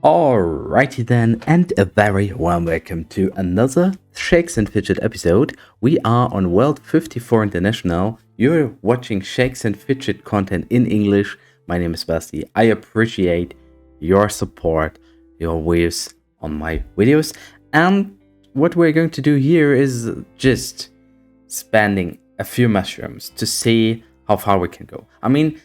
Alrighty then, and a very warm welcome to another Shakes and Fidget episode. We are on World 54 International. You're watching Shakes and Fidget content in English. My name is Basti. I appreciate your support, your views on my videos. And what we're going to do here is just spending a few mushrooms to see how far we can go. I mean,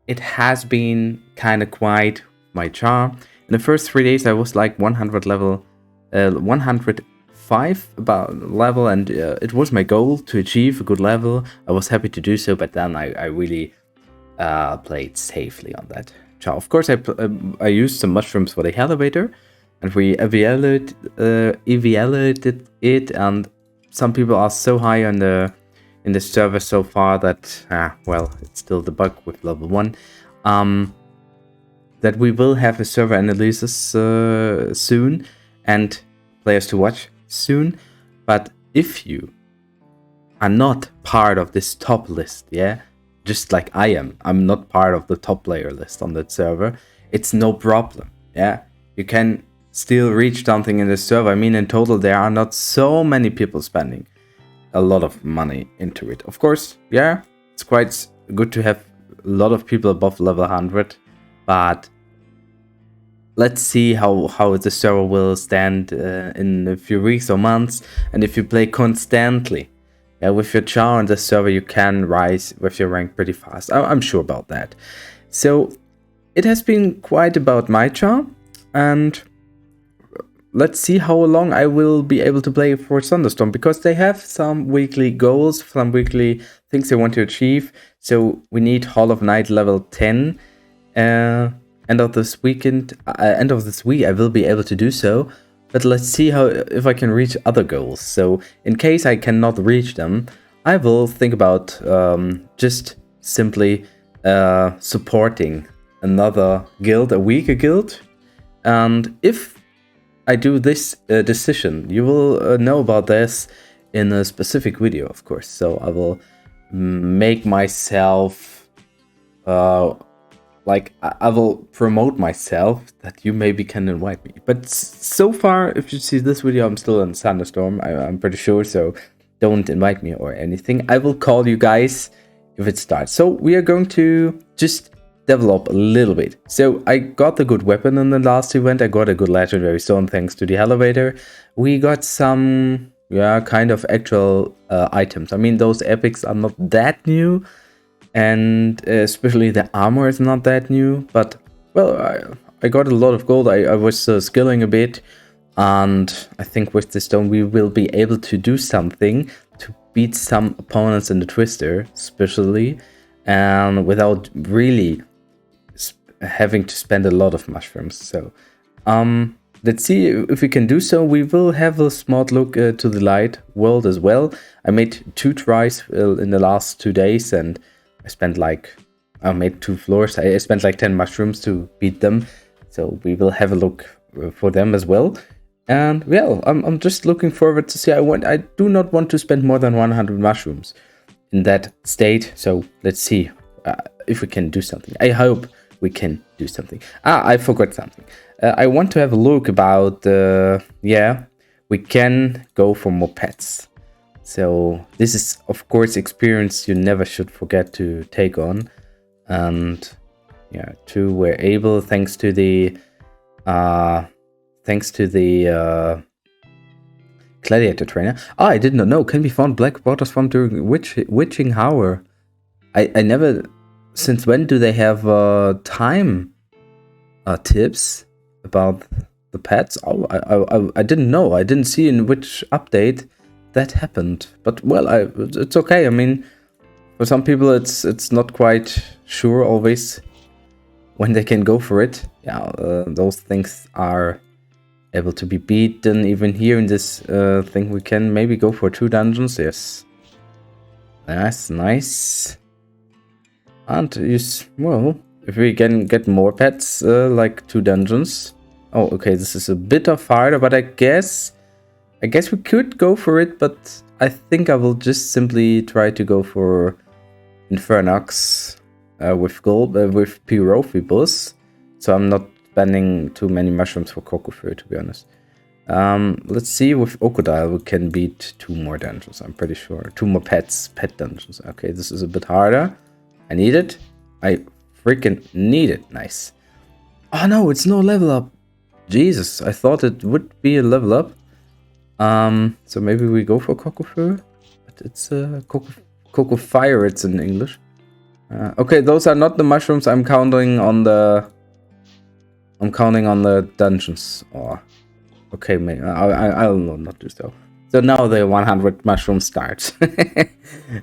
it has been kind of quiet, my char. In the first 3 days, I was like 105 about level, and it was my goal to achieve a good level. I was happy to do so, but then I really played safely on that char. Of course, I used some mushrooms for the elevator, and we evaluated it. And some people are so high on in the server so far that well, it's still the bug with level 1. That we will have a server analysis soon and players to watch soon. But if you are not part of this top list, yeah, just like I'm not part of the top player list on that server, it's no problem, yeah. You can still reach something in the server. I mean, in total, there are not so many people spending a lot of money into it. Of course, yeah, it's quite good to have a lot of people above level 100. But let's see how the server will stand in a few weeks or months. And if you play constantly with your char on the server, you can rise with your rank pretty fast. I'm sure about that. So it has been quite about my char. And let's see how long I will be able to play for Thunderstorm, because they have some weekly goals, some weekly things they want to achieve. So we need Hall of Night level 10. End of this week, I will be able to do so. But let's see if I can reach other goals. So in case I cannot reach them, I will think about just simply supporting another guild, a weaker guild. And if I do this decision, you will know about this in a specific video, of course. So I will make myself I will promote myself that you maybe can invite me. But so far, if you see this video, I'm still in Thunderstorm, I'm pretty sure, so don't invite me or anything. I will call you guys if it starts. So we are going to just develop a little bit. So I got the good weapon in the last event. I got a good legendary stone thanks to the elevator. We got some kind of actual items. I mean, those epics are not that new, and especially the armor is not that new. But well, I got a lot of gold. I was skilling a bit, and I think with the stone we will be able to do something to beat some opponents in the Twister, especially, and without really having to spend a lot of mushrooms. So let's see if we can do so. We will have a smart look to the light world as well. I made 2 tries in the last 2 days, and I made 2 floors. I spent like 10 mushrooms to beat them. So we will have a look for them as well. And well, I'm just looking forward to see. I do not want to spend more than 100 mushrooms in that state. So let's see if we can do something. I hope we can do something. I forgot something. I want to have a look about we can go for more pets. So this is, of course, experience you never should forget to take on. And yeah, 2 were able thanks to the gladiator trainer. I did not know. Can be found black waters from during witching hour. I never. Since when do they have time tips about the pets? Oh, I didn't know. I didn't see in which update that happened. But well, it's okay. I mean, for some people it's not quite sure always when they can go for it. Yeah, those things are able to be beaten. Even here in this thing, we can maybe go for 2 dungeons. Yes, that's nice. And well, if we can get more pets, like 2 dungeons. Oh, okay, this is a bit of harder, but I guess we could go for it. But I think I will just simply try to go for Infernox with gold with Pyrophobos. So I'm not spending too many mushrooms for Kokofur, to be honest. Let's see, with Okodile we can beat 2 more dungeons, I'm pretty sure. 2 more pet dungeons. Okay, this is a bit harder. I need it. I freaking need it. Nice. Oh no, it's no level up. Jesus, I thought it would be a level up. So maybe we go for Kokofur. But it's Kokofire, it's in English. Okay, those are not the mushrooms. I'm counting on the dungeons. Or okay, maybe I'll not do so. So now the 100 mushroom starts.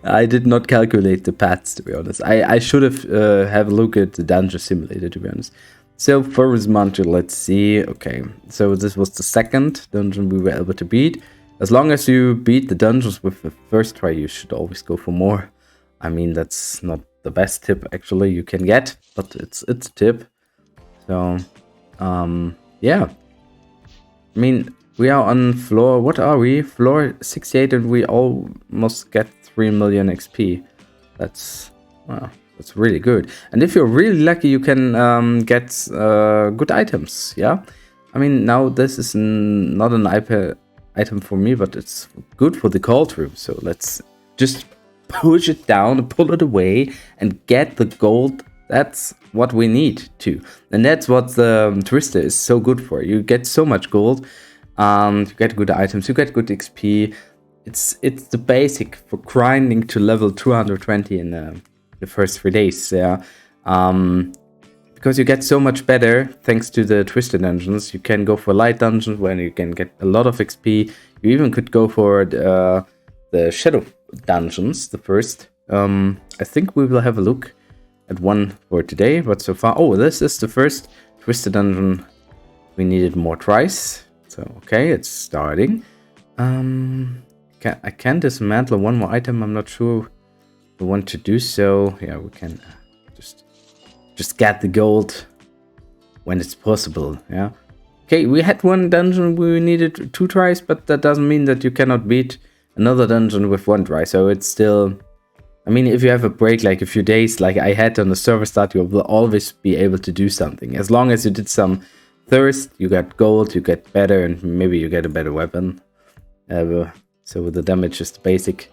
I did not calculate the paths, to be honest. I should have a look at the dungeon simulator, to be honest. So first module, let's see. Okay, so this was the second dungeon we were able to beat. As long as you beat the dungeons with the first try, you should always go for more. I mean, that's not the best tip actually you can get, but it's a tip. So, yeah. I mean, we are on floor, what are we? Floor 68, and we almost get 3 million XP. That's, wow, that's really good. And if you're really lucky, you can get good items, yeah? I mean, now this is not an item for me, but it's good for the cold room. So let's just push it down and pull it away and get the gold. That's what we need to. And that's what the Twister is so good for. You get so much gold. You get good items, you get good XP. It's the basic for grinding to level 220 in the first 3 days. Yeah, because you get so much better thanks to the Twisted dungeons. You can go for light dungeons where you can get a lot of XP. You even could go for the Shadow dungeons, the first. I think we will have a look at one for today, but so far, oh, this is the first Twisted dungeon. We needed more tries. So, okay, it's starting. I can dismantle one more item. I'm not sure we want to do so. Yeah, we can just get the gold when it's possible. Yeah. Okay, we had one dungeon we needed 2 tries, but that doesn't mean that you cannot beat another dungeon with 1 try. So it's still, I mean, if you have a break like a few days, like I had on the server start, you will always be able to do something as long as you did some thirst, you get gold, you get better, and maybe you get a better weapon. So the damage is the basic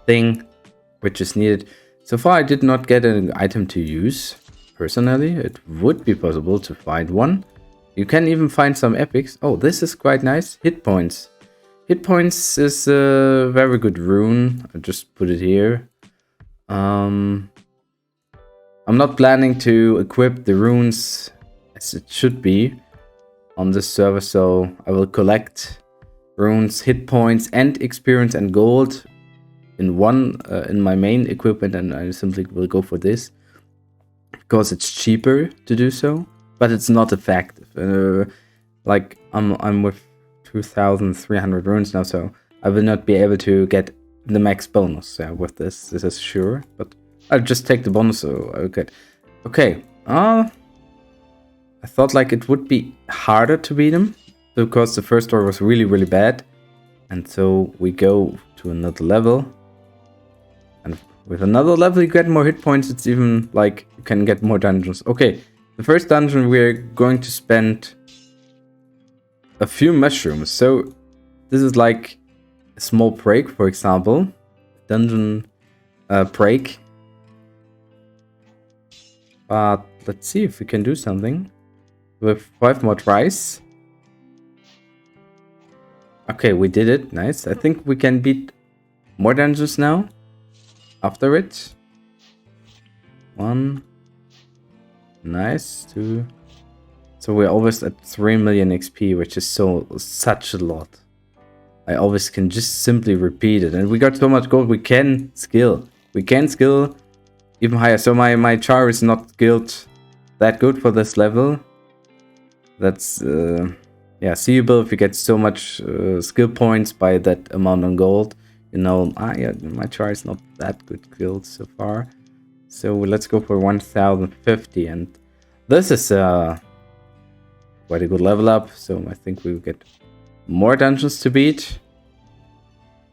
thing which is needed. So far I did not get an item to use. Personally, it would be possible to find one. You can even find some epics. Oh, this is quite nice. Hit points. Hit points is a very good rune. I just put it here. I'm not planning to equip the runes as it should be on this server, so I will collect runes, hit points, and experience and gold in one in my main equipment, and I simply will go for this because it's cheaper to do so, but it's not effective. Like I'm with 2,300 runes now, so I will not be able to get the max bonus with this. This is sure, but I'll just take the bonus. So okay. I thought like it would be harder to beat him because the first one was really, really bad. And so we go to another level. And with another level, you get more hit points. It's even like you can get more dungeons. Okay, the first dungeon we're going to spend a few mushrooms. So this is like a small break, for example. Dungeon break. But let's see if we can do something. With 5 more tries. Okay, we did it. Nice. I think we can beat more dungeons now. After it. 1. Nice. 2. So we're always at 3 million XP, which is such a lot. I always can just simply repeat it. And we got so much gold, we can skill. We can skill even higher. So my char is not skilled that good for this level. That's yeah, seeable if you get so much skill points by that amount on gold. You know, yeah, my char is not that good skilled so far. So let's go for 1050, and this is quite a good level up. So I think we will get more dungeons to beat.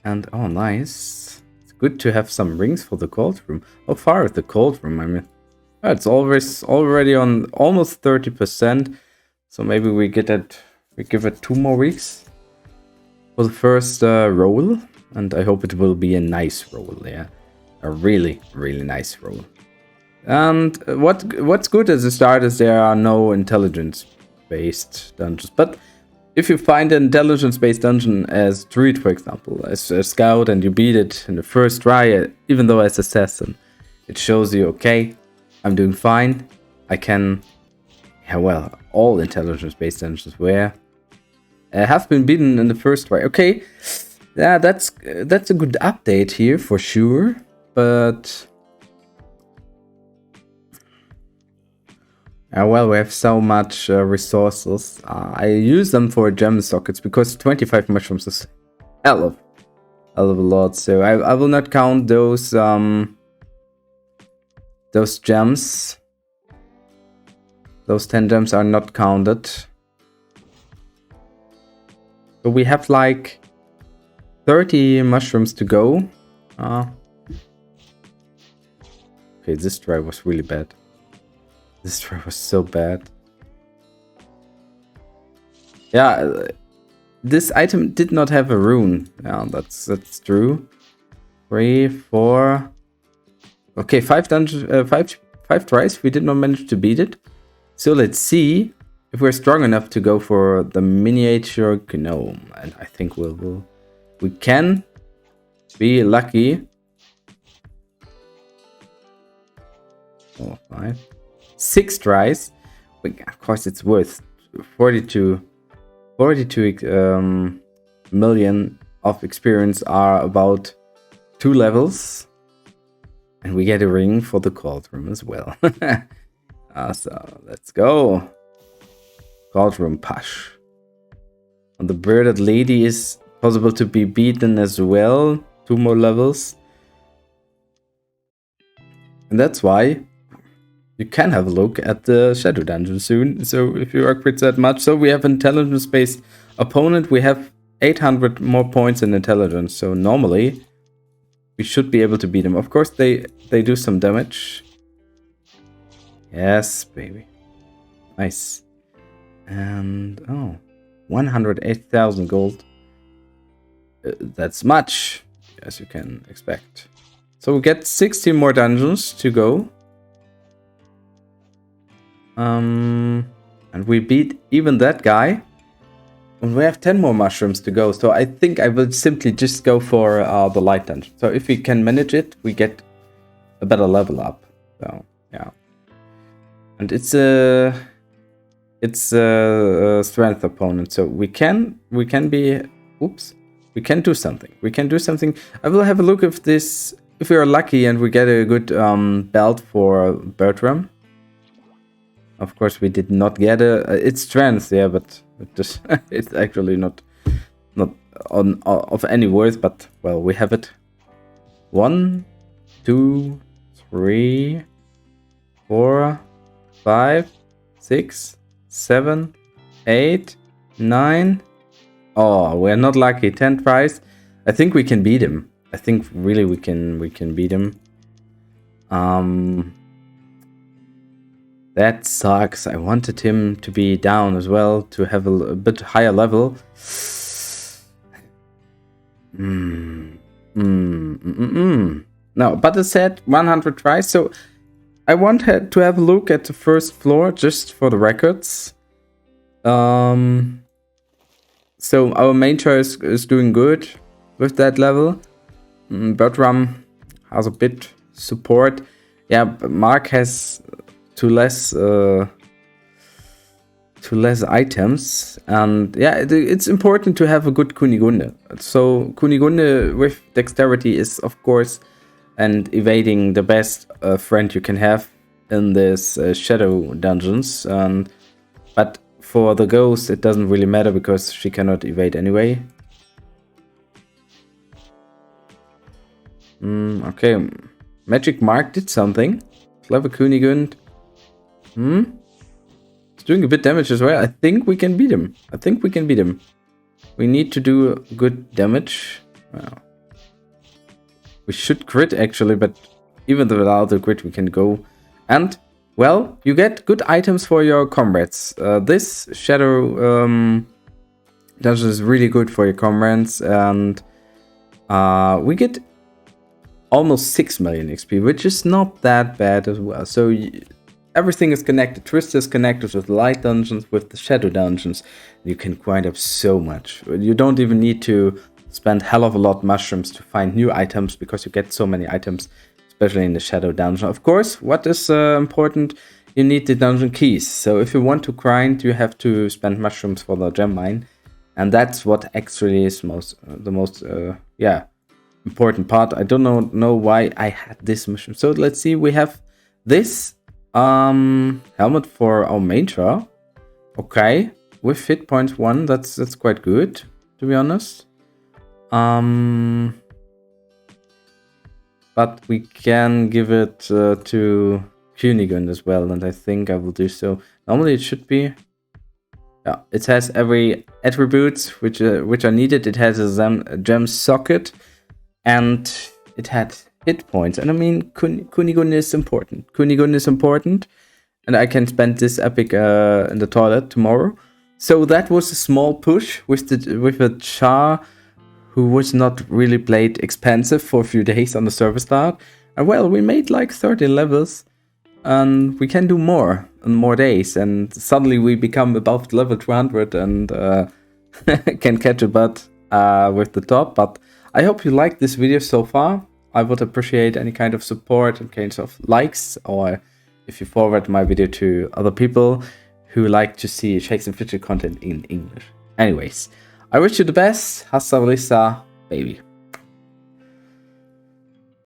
And oh, nice. It's good to have some rings for the cold room. How far is the cold room? I mean, it's always already on almost 30%. So maybe we give it 2 more weeks for the first roll, and I hope it will be a nice roll. Yeah, a really nice roll. And what's good as a start is there are no intelligence-based dungeons. But if you find an intelligence-based dungeon as druid, for example, as a scout, and you beat it in the first try, even though as assassin, it shows you, okay, I'm doing fine. I can, yeah, well, all intelligence-based dungeons have been beaten in the first try. Okay, yeah, that's a good update here for sure, but well, we have so much resources. I use them for gem sockets because 25 mushrooms is hell of a lot. So I will not count those gems. Those 10 gems are not counted. So we have like 30 mushrooms to go. Okay, this try was really bad. This try was so bad. Yeah, this item did not have a rune. Yeah, that's true. 3, 4. Okay, 5 tries. We did not manage to beat it. So let's see if we're strong enough to go for the miniature gnome. And I think we can be lucky. 4, 5, 6 tries. Of course, it's worth 42 million of experience are about 2 levels. And we get a ring for the cauldron as well. So let's go. Cauldron Push. And the bearded lady is possible to be beaten as well. 2 more levels. And that's why you can have a look at the Shadow Dungeon soon. So if you work with that much. So we have intelligence-based opponent. We have 800 more points in intelligence. So normally we should be able to beat them. Of course, they do some damage. Yes, baby. Nice. And, 108,000 gold. That's much, as you can expect. So we get 16 more dungeons to go. And we beat even that guy. And we have 10 more mushrooms to go. So I think I will simply just go for the light dungeon. So if we can manage it, we get a better level up. So, yeah. And it's a strength opponent, so we can be. Oops, we can do something. We can do something. I will have a look if we are lucky and we get a good belt for Bertram. Of course, we did not get it's strength, yeah, but it's actually not of any worth. But well, we have it. 1, 2, 3, 4, 5, 6, 7, 8, 9. Oh, we're not lucky. 10 tries. I think we can beat him. I think really we can beat him. That sucks. I wanted him to be down as well, to have a bit higher level. No, but it said 100 tries, so I want to have a look at the first floor just for the records. So our main choice is doing good with that level. Bertram has a bit support. Yeah, Mark has two less items, and yeah, it's important to have a good Kunigunde. So Kunigunde with dexterity is of course, and evading the best friend you can have in this shadow dungeons. But for the ghost, it doesn't really matter because she cannot evade anyway. Okay, Magic Mark did something. Clever Kunigund. It's doing a bit damage as well. I think we can beat him. We need to do good damage. Wow. We should crit actually, but even without the crit we can go. And well, you get good items for your comrades. This shadow dungeon is really good for your comrades, and we get almost 6 million XP, which is not that bad as well. So everything is connected. Twist is connected with light dungeons, with the shadow dungeons. You can grind up so much. You don't even need to spend hell of a lot mushrooms to find new items, because you get so many items, especially in the shadow dungeon. Of course, what is important, you need the dungeon keys. So if you want to grind, you have to spend mushrooms for the gem mine, and that's what actually is the most important part. I don't know why I had this mushroom. So let's see, we have this helmet for our Matra. Okay, with hit points 1, that's quite good, to be honest. But we can give it to Kunigund as well, and I think I will do so. Normally it should be. Yeah, it has every attributes which are needed. It has a gem socket, and it had hit points. And I mean, Kunigund is important. Kunigund is important, and I can spend this epic in the toilet tomorrow. So that was a small push with a char who was not really played expensive for a few days on the server start. And well, we made like 13 levels, and we can do more on more days, and suddenly we become above level 200 and can catch a butt with the top. But I hope you liked this video so far. I would appreciate any kind of support in case of likes, or if you forward my video to other people who like to see Shakes and Fidget content in English. Anyways, I wish you the best. Hasta la vista, baby.